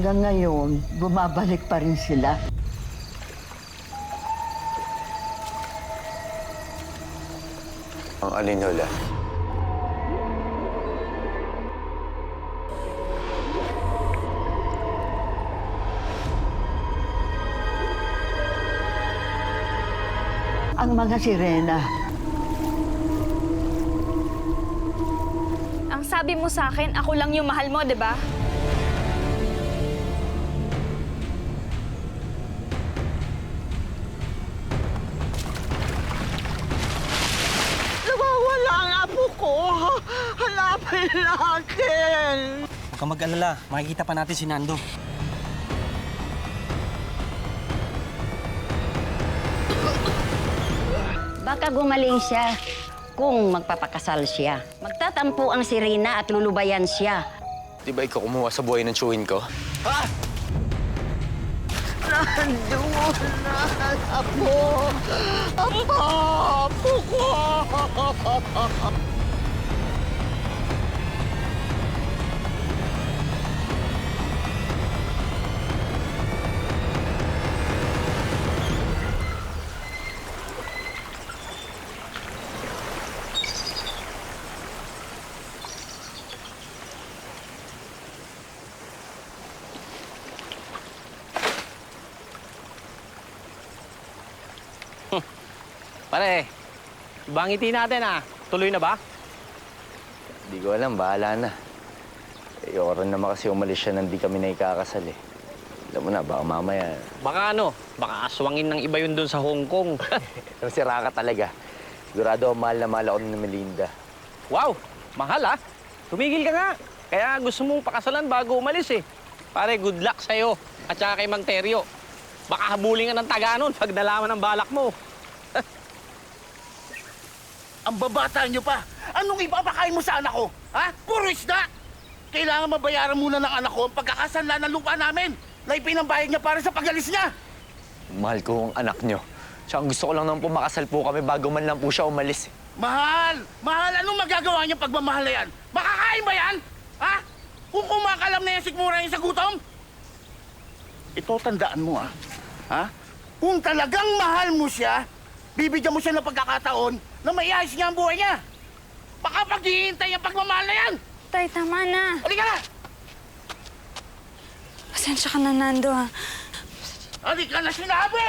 hanggang ngayon, bumabalik pa rin sila. Ang alin, Lola? Ang mga sirena. Ang sabi mo sa akin, ako lang yung mahal mo, di ba? Nawawala ang apo ko. Hanapin natin. Huwag kang mag-alala. Makikita pa natin si Nando. Baka gumaling siya kung magpapakasal siya. Magtatampo ang sirena at lulubayan siya. Di ba ikaw kumuha sa buhay ng tsuhin ko? Ha? Nandun na ang apo. Apo ko. Pare, bangiti natin Tuloy na ba? Di ko alam, bahala na. Ayoko rin naman kasi umalis siya nang di kami na ikakasal eh. Alam mo na, baka mamaya... Baka aswangin ng iba yun doon sa Hong Kong. Sira ka talaga. Sigurado mahal na mahal ako ni Melinda. Wow, mahal Tumigil ka nga. Kaya gusto mong pakasalan bago umalis eh. Pare, good luck sa'yo at saka kay Mang Teryo. Baka habulin ka ng taga nun pag nalaman ng balak mo. Ang babata nyo pa! Anong ipapakain mo sa anak ko? Ha? Puro isda! Kailangan mabayaran muna ng anak ko ang pagkakasanla ng lupa namin na ipinambayad niya para sa pag-alis niya! Mahal ko ang anak nyo. Tsaka gusto ko lang naman po makasal po kami bago man lang po siya umalis. Mahal! Mahal! Anong magagawa niya pagmamahal na yan? Makakain ba yan? Ha? Kung kumakalam na yan sigmura yung sa gutom? Ito, tandaan mo ha? Kung talagang mahal mo siya, bibigyan mo siya ng pagkakataon na maiayos niya ang buhay niya. Baka paghihintay ang pagmamahal na yan! Tay, tama na. Halika na! Pasensya ka na, Nando, Halika na sinabi!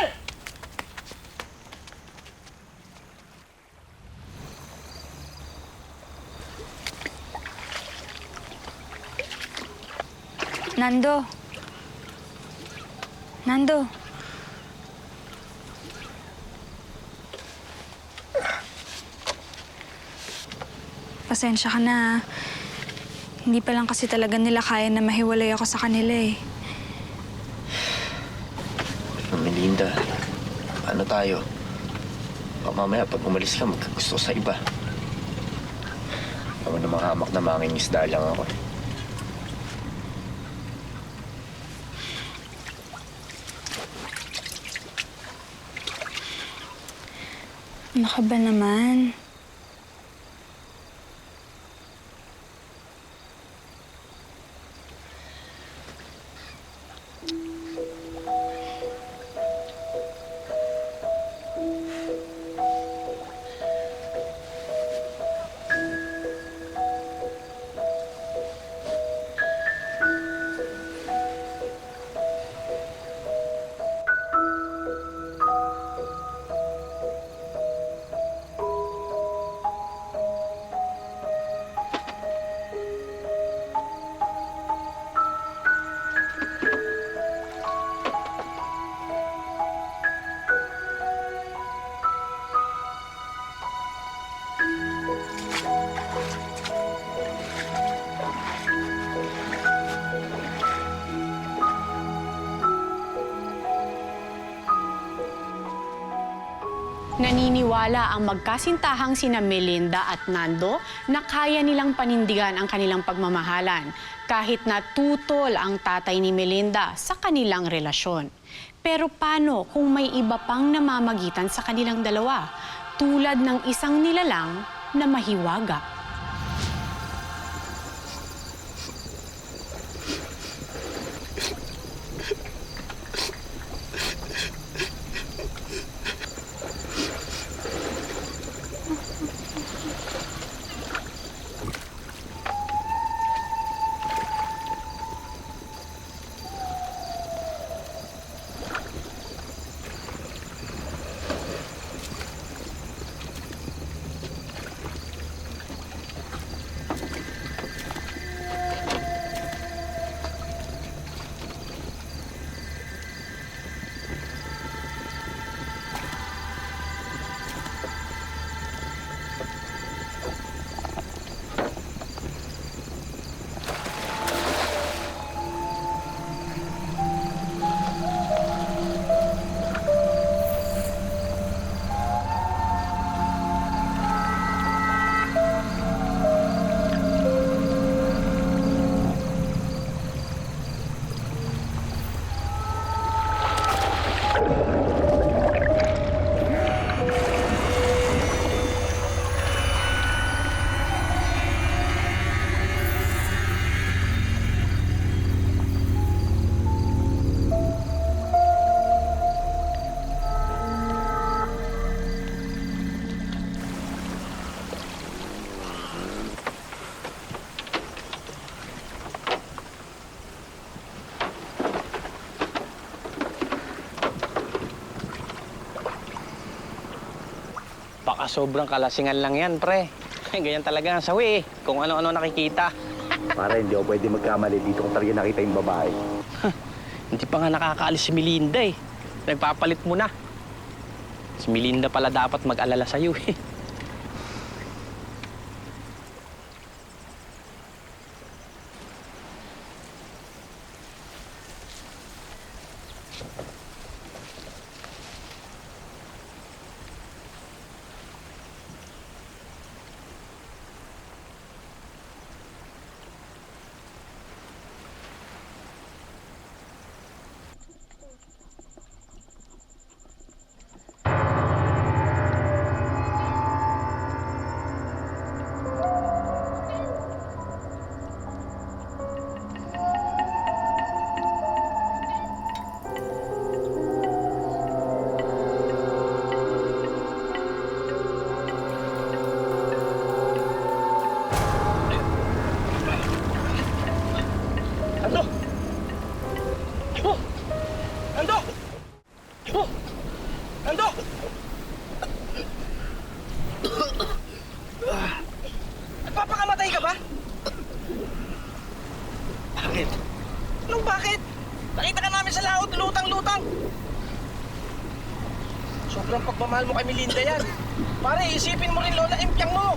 Nando. Nando. Pasensya ka na. Hindi pa lang kasi talaga nila kaya na mahiwalay ako sa kanila eh. Melinda, ano tayo? Baka mamaya pag umalis ka, magkagusto sa iba. Ako namang hamak na mangingisda lang ako. Ano ka ba naman? Naniniwala ang magkasintahang sina Melinda at Nando na kaya nilang panindigan ang kanilang pagmamahalan kahit na tutol ang tatay ni Melinda sa kanilang relasyon. Pero paano kung may iba pang namamagitan sa kanilang dalawa tulad ng isang nilalang na mahiwaga? Baka sobrang kalasingan lang yan, pre. Ganyan talaga ang sawi eh. Kung ano-ano nakikita. Para hindi ako pwede magkamali dito kung talaga nakita yung babae. Hindi pa nga nakakaalis si Melinda eh. Nagpapalit mo na. Si Melinda pala dapat mag-alala sa'yo eh. Nando! Oh! Nando! Oh! Nando! Nagpapakamatay ka ba? Bakit? Anong bakit? Nakita ka namin sa laot, lutang-lutang. Sobrang pagmamahal mo kay Melinda yan. Pare, isipin mo rin, Lola, impyang mo.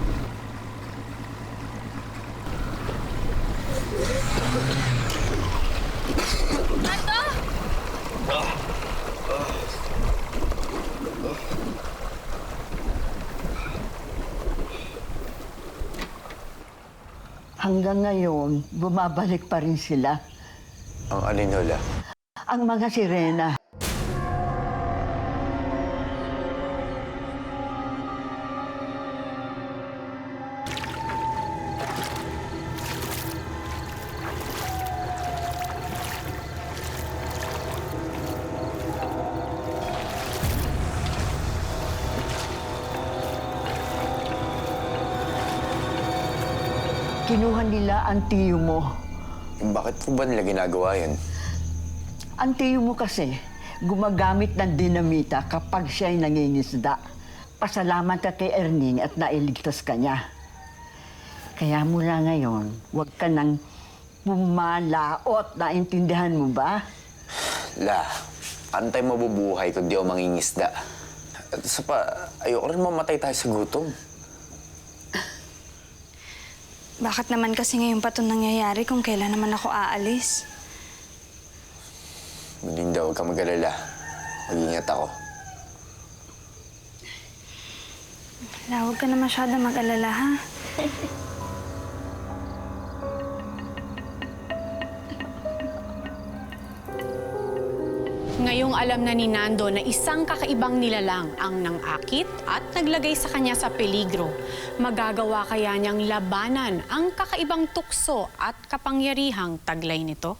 Hanggang ngayon, bumabalik pa rin sila. Ang alin, Lola? Ang mga sirena. Kinuha nila ang tiyo mo. Bakit po ba nila ginagawa yun? Ang tiyo mo kasi, gumagamit ng dinamita kapag siya'y nangingisda. Pasalamat ka kay Erning at nailigtas ka niya. Kaya mula ngayon, huwag ka nang pumalaot. Naintindihan mo ba? La, antay mabubuhay kung di ako mangingisda. At isa pa, ayoko rin mamatay tayo sa gutom. Bakit naman kasi ngayon pa ito nangyayari kung kailan naman ako aalis? Melinda, huwag kang mag-alala. Mag-ingat ako. Huwag ka na masyado mag-alala, ha? Ngayong alam na ni Nando na isang kakaibang nilalang ang nangakit at naglagay sa kanya sa peligro. Magagawa kaya niyang labanan ang kakaibang tukso at kapangyarihang taglay nito?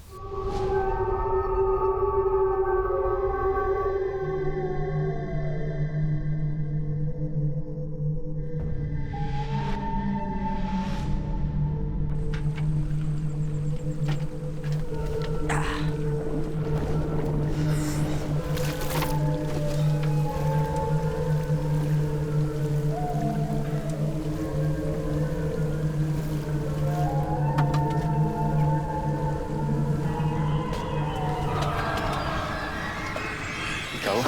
Ikaw?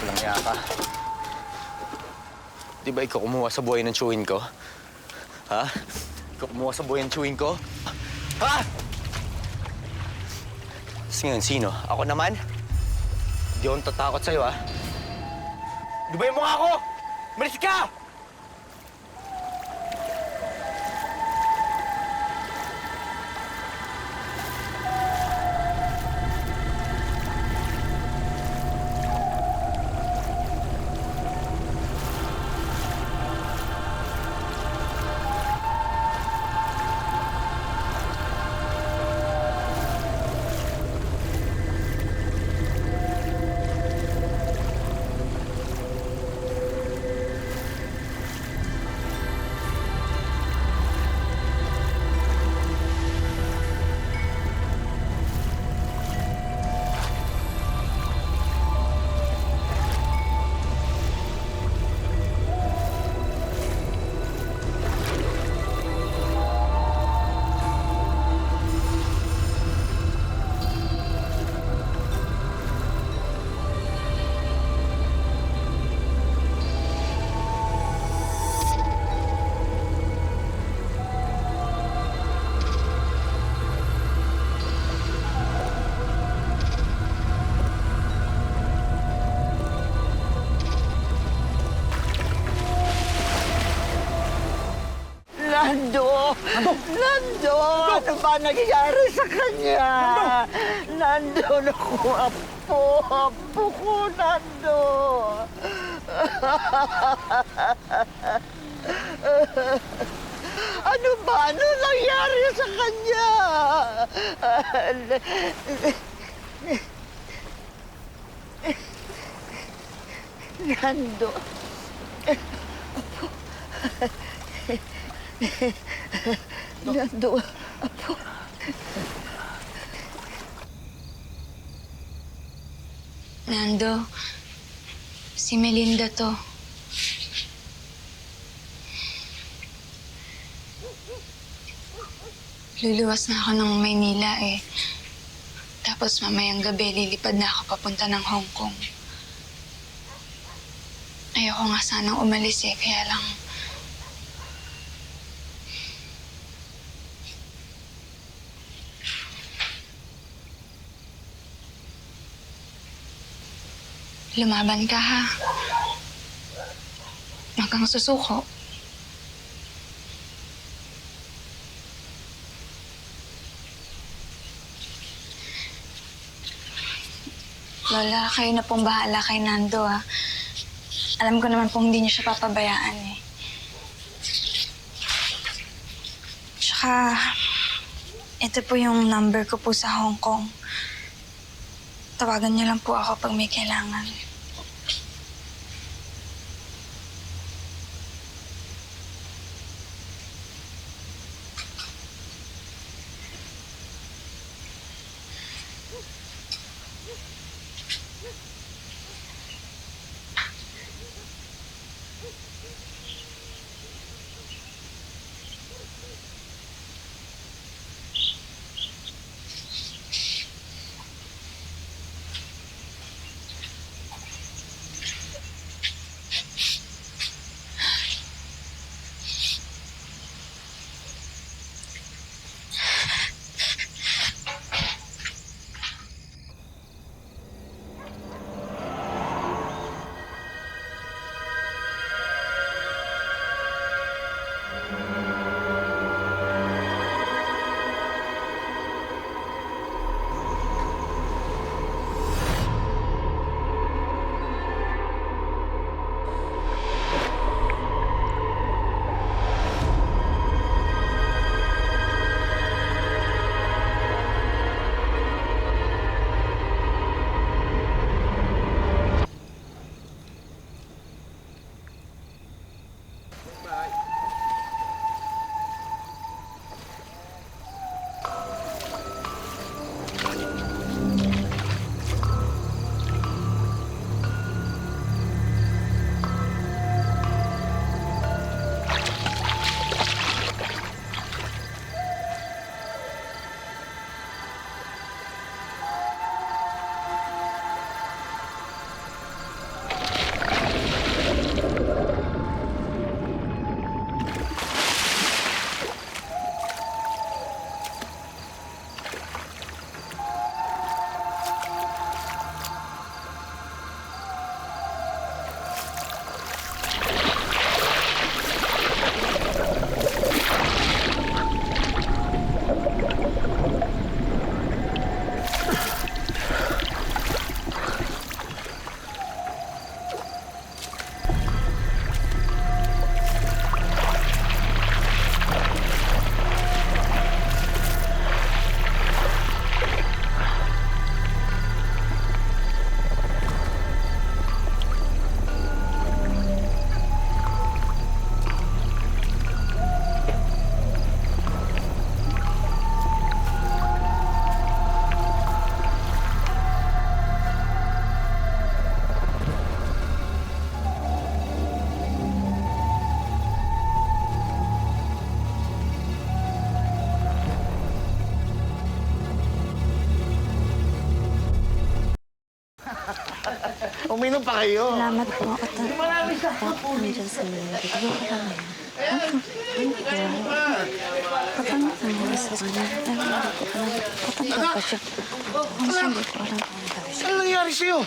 Walang iya ka. Di ba ikaw kumuha sa buhay ng chewin ko? Ha? Ikaw kumuha sa buhay ng chewin ko? Ha? Tapos ngayon, sino? Ako naman? Hindi akong tatakot sa'yo, ha? Lubayan mo nga ako! Malis ka! Nando! Nando! Ano ba nangyayari sa kanya? Nando, naku, apo! Apo ko, Nando! Ano ba? Ano nangyari sa kanya? Nando. Nando. Apo. Nando, si Melinda to. Luluwas na ako ng Maynila eh. Tapos mamayang gabi, lilipad na ako papunta ng Hong Kong. Ayoko nga sanang umalis eh, kaya lang... Lumaban ka ha. Huwag kang susuko. Lola, kayo na pong bahala kay Nando, ha. Alam ko naman pong hindi niyo siya papabayaan, eh. Tsaka, ito po yung number ko po sa Hong Kong. Tawagan niyo lang po ako pag may kailangan. Uminom pa kayo. Salamat po. Marami sa po. Ano nangyari sa'yo?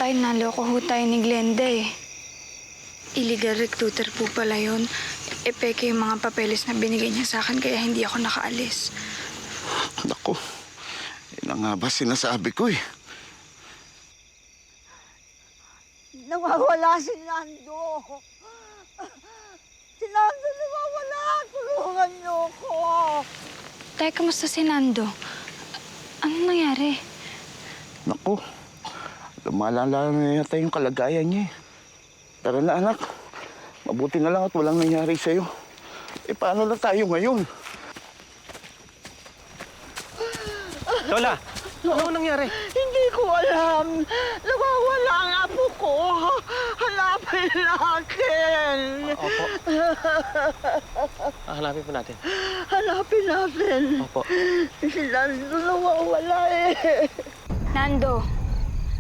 Tay, naloko ho tayo ni Glenda eh. illegal recruiter po pala yun. Peke yung mga papeles na binigay niya sa akin kaya hindi ako nakaalis. Naku, yun na nga ba sinasabi ko eh. Nawawala si Nando. Si Nando nawawala. Tulungan niyo ko. Tay, kamusta si Nando? Anong nangyari? Naku, lumalala na yata yung kalagayan niya eh. Tara na anak, mabuti na lang at walang nangyari sa'yo. Paano na tayo ngayon? Lola, ano nangyari? Hindi ko alam. Nawawala ang apo ko. Hanapin natin. Opo. Hanapin po natin. Hanapin natin. Opo. Si Nando nawawala eh. Nando.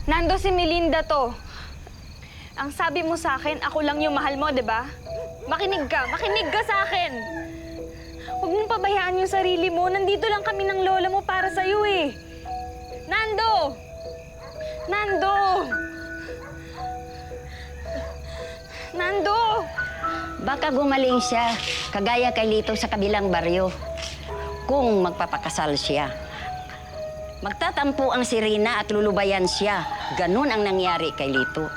Nando, si Melinda to. Ang sabi mo sa akin, ako lang yung mahal mo, di ba? Makinig ka sa akin. Huwag mong pabayaan yung sarili mo. Nandito lang kami ng lola mo para sa'yo eh. Nando! Nando! Nando! Baka gumaling siya, kagaya kay Lito sa kabilang baryo. Kung magpapakasal siya. Magtatampo ang si Rina at lulubayan siya. Ganun ang nangyari kay Lito.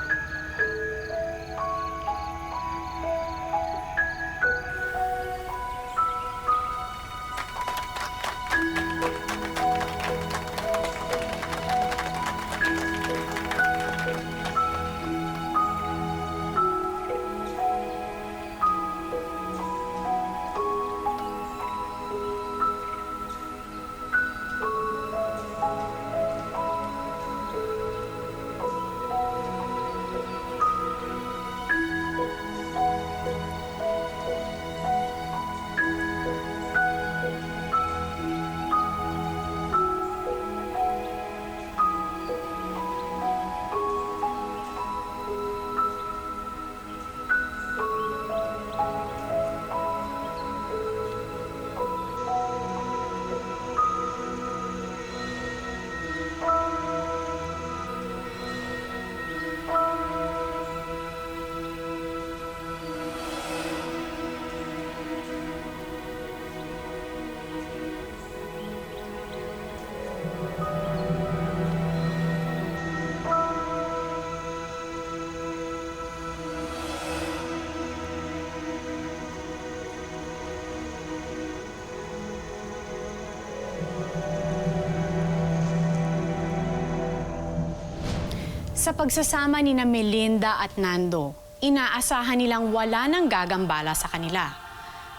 Sa pagsasama ni na Melinda at Nando, inaasahan nilang wala nang gagambala sa kanila.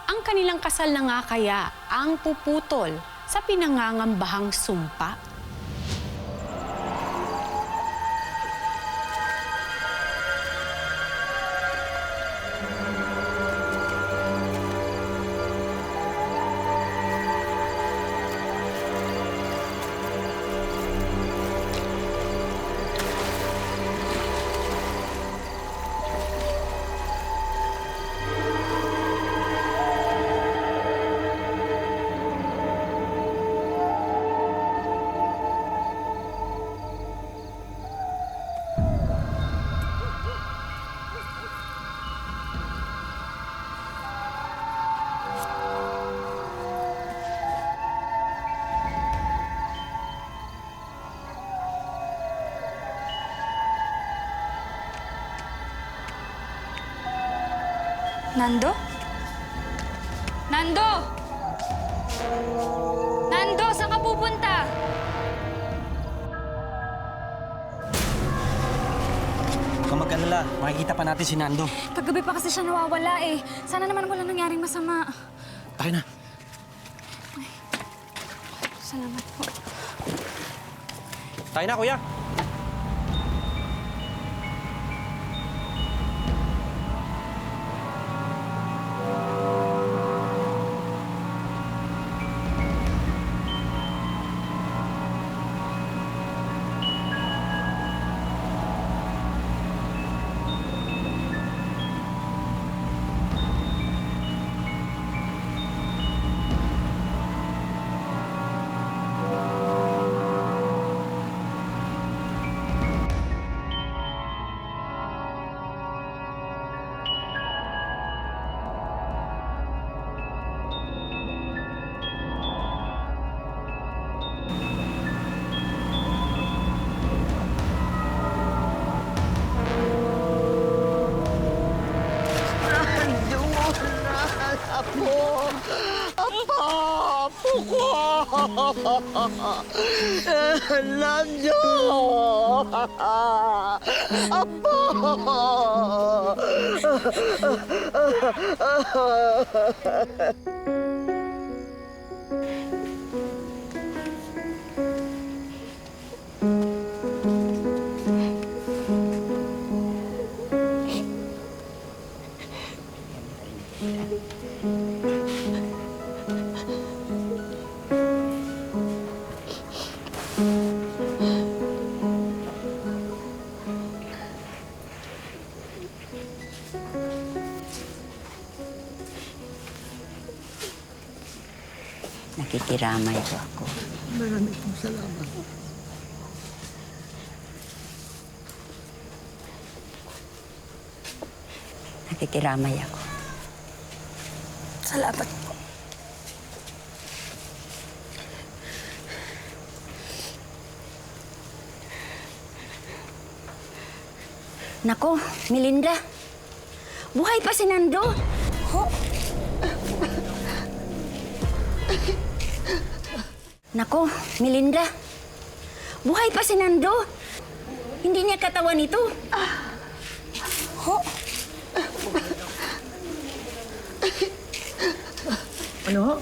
Ang kanilang kasal na nga kaya ang puputol sa pinangangambahang sumpa. Nando? Nando! Nando, saan ka pupunta? Huwag kang mag-alala. Makikita pa natin si Nando. Kagabi pa kasi siya nawawala eh. Sana naman wala nangyaring masama. Tayo na. Salamat po. Tayo na, kuya. Nando! Apo! Nakikiramay po ako. Maraming pong salamat. Nakikiramay ako. Salamat po. Nako, Melinda. Buhay pa si Nando. Ho? Nako, Melinda. Buhay pa si Nando. Hindi niya katawan ito. Ho? Ano?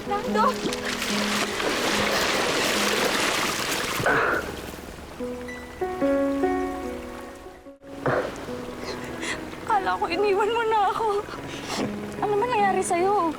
Nando! Akala ko iniwan mo na ako. Ano man nangyari sa'yo?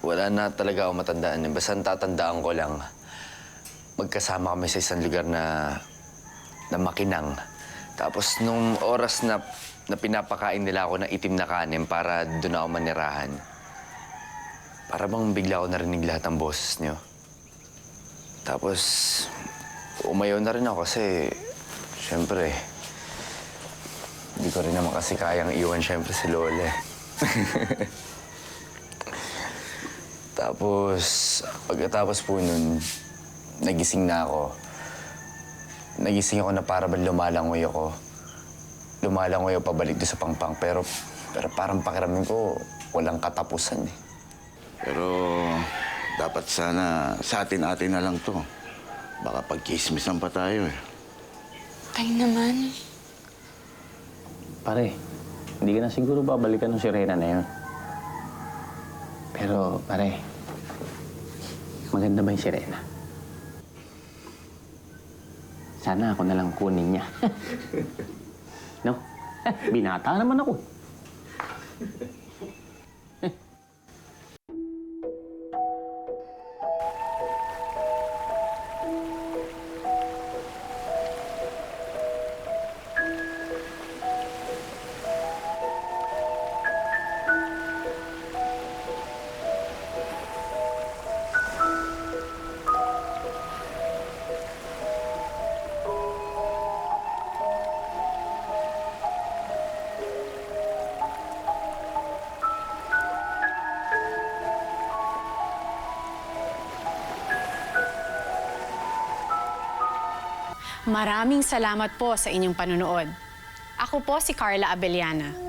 Wala na talaga ako matandaan. Basta ang tatandaan ko lang, magkasama kami sa isang lugar na makinang. Tapos nung oras na pinapakain nila ako ng itim na kanin para doon ako manirahan, para bang bigla ako narinig lahat ng boses niyo. Tapos umayaw na rin ako kasi, syempre, hindi ko rin naman kasi kayang iwan syempre si Lola eh. Tapos, pagkatapos po nun, nagising na ako. Nagising ako na para ba lumalangoy ako. Lumalangoy ako pabalik doon sa pangpang. Pero parang pakiramdam ko, walang katapusan eh. Pero dapat sana sa atin-atin na lang to. Baka pagkismisan pa tayo eh. Tayo naman. Pare, hindi ka na siguro babalikan ng sirena na yun. Pero, pare, maganda ba yung sirena? Sana ako na lang kunin niya. No? Binata naman ako. Maraming salamat po sa inyong panunood. Ako po si Carla Abellana.